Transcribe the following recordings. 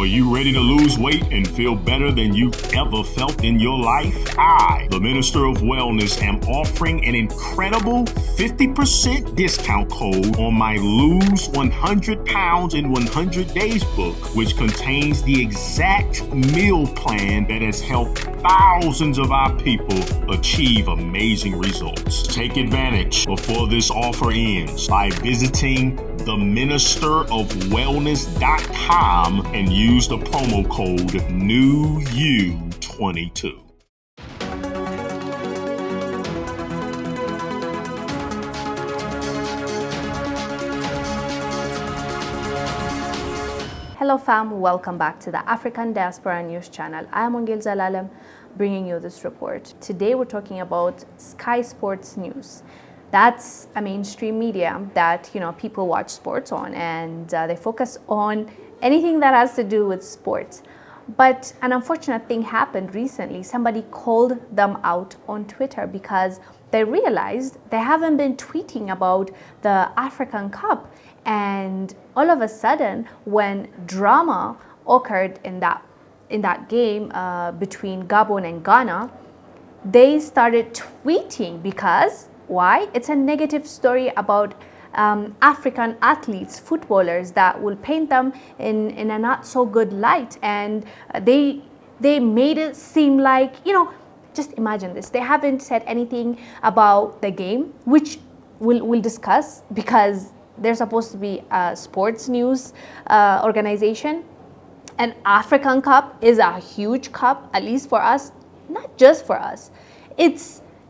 Are you ready to lose weight and feel better than you've ever felt in your life? I, the Minister of Wellness, am offering an incredible 50% discount code on my Lose 100 Pounds in 100 Days book, which contains the exact meal plan that has helped thousands of our people achieve amazing results. Take advantage before this offer ends by visiting theministerofwellness.com and use the promo code NEWYOU22. Hello fam, welcome back to the African Diaspora News Channel. I am Wongel Zelalem bringing you this report. Today we're talking about Sky Sports News. That's a mainstream media that people watch sports on, and they focus on anything that has to do with sports. But an unfortunate thing happened recently. Somebody called them out on Twitter because they realized they haven't been tweeting about the African Cup. And all of a sudden, when drama occurred in that game between Gabon and Ghana, they started tweeting because why? It's a negative story about African athletes, footballers, that will paint them in a not so good light, and they made it seem like, just imagine this. They haven't said anything about the game, which we'll discuss because they're supposed to be a sports news organization. An African Cup is a huge cup, at least for us, not just for us.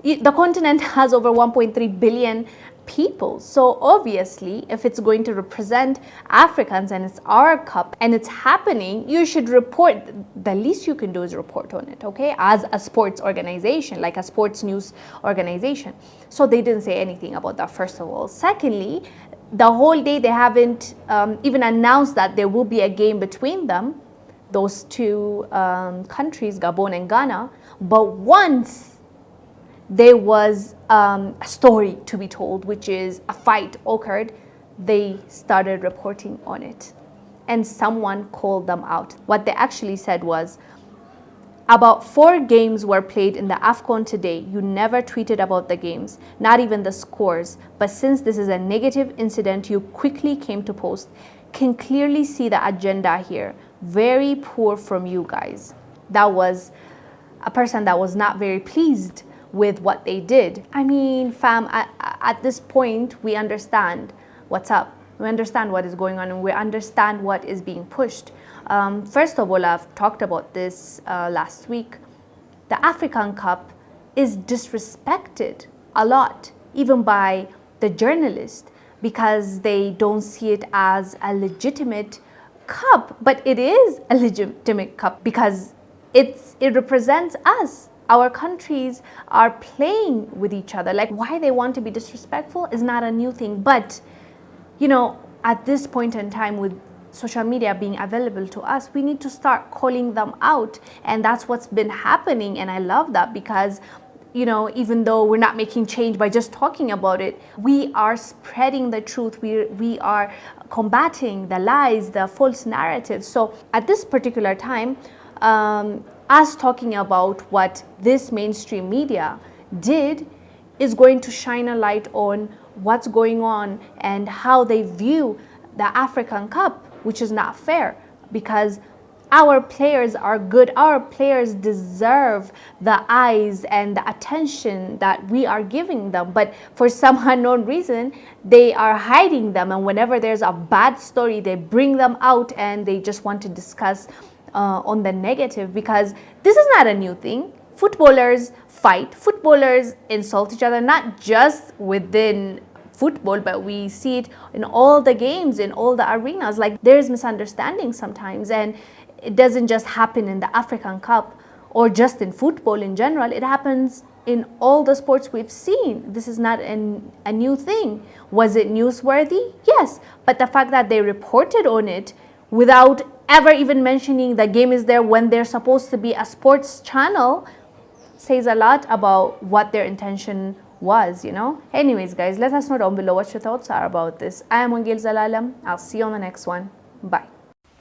The continent has over 1.3 billion people. So obviously, if it's going to represent Africans and it's our cup and it's happening, you should report. The least you can do is report on it, okay? As a sports organization, like a sports news organization. So they didn't say anything about that, first of all. Secondly, the whole day they haven't even announced that there will be a game between them, those two countries, Gabon and Ghana. But once there was a story to be told, which is a fight occurred, they started reporting on it. And someone called them out. What they actually said was, about 4 games were played in the AFCON today. You never tweeted about the games, not even the scores. But since this is a negative incident, you quickly came to post. Can clearly see the agenda here. Very poor from you guys. That was a person that was not very pleased with what they did. I mean, fam, at this point, we understand what's up. We understand what is going on, and we understand what is being pushed. First of all, I've talked about this last week. The African Cup is disrespected a lot, even by the journalists, because they don't see it as a legitimate cup. But it is a legitimate cup because it represents us. Our countries are playing with each other. Like, why they want to be disrespectful is not a new thing. But, at this point in time, with social media being available to us, we need to start calling them out. And that's what's been happening. And I love that because, even though we're not making change by just talking about it, we are spreading the truth. We are combating the lies, the false narratives. So at this particular time, us talking about what this mainstream media did is going to shine a light on what's going on and how they view the African Cup, which is not fair because our players are good. Our players deserve the eyes and the attention that we are giving them. But for some unknown reason, they are hiding them. And whenever there's a bad story, they bring them out and they just want to discuss on the negative, because this is not a new thing. Footballers fight, footballers insult each other, not just within football, but we see it in all the games, in all the arenas. Like, there's misunderstanding sometimes, and it doesn't just happen in the African Cup or just in football in general. It happens in all the sports we've seen. This is not a new thing. Was it newsworthy? Yes, but the fact that they reported on it without ever even mentioning the game is there when they're supposed to be a sports channel says a lot about what their intention was, Anyways, guys, let us know down below what your thoughts are about this. I am Wongel Zelalem. I'll see you on the next one. Bye.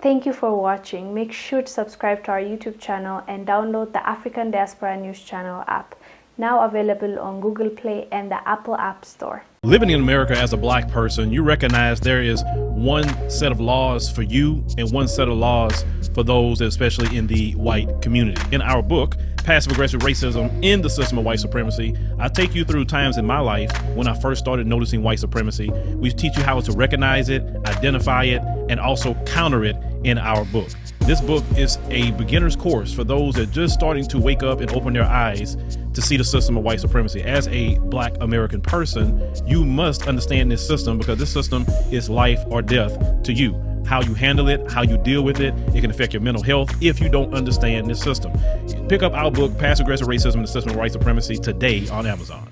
Thank you for watching. Make sure to subscribe to our YouTube channel and download the African Diaspora News Channel app, now available on Google Play and the Apple App Store. Living in America as a black person, you recognize there is one set of laws for you and one set of laws for those, especially in the white community. In our book, Passive Aggressive Racism in the System of White Supremacy, I take you through times in my life when I first started noticing white supremacy. We teach you how to recognize it, identify it, and also counter it in our book. This book is a beginner's course for those that are just starting to wake up and open their eyes to see the system of white supremacy. As a black American person, you must understand this system because this system is life or death to you. How you handle it, how you deal with it, it can affect your mental health if you don't understand this system. Pick up our book, Passive Aggressive Racism and the System of White Supremacy, today on Amazon.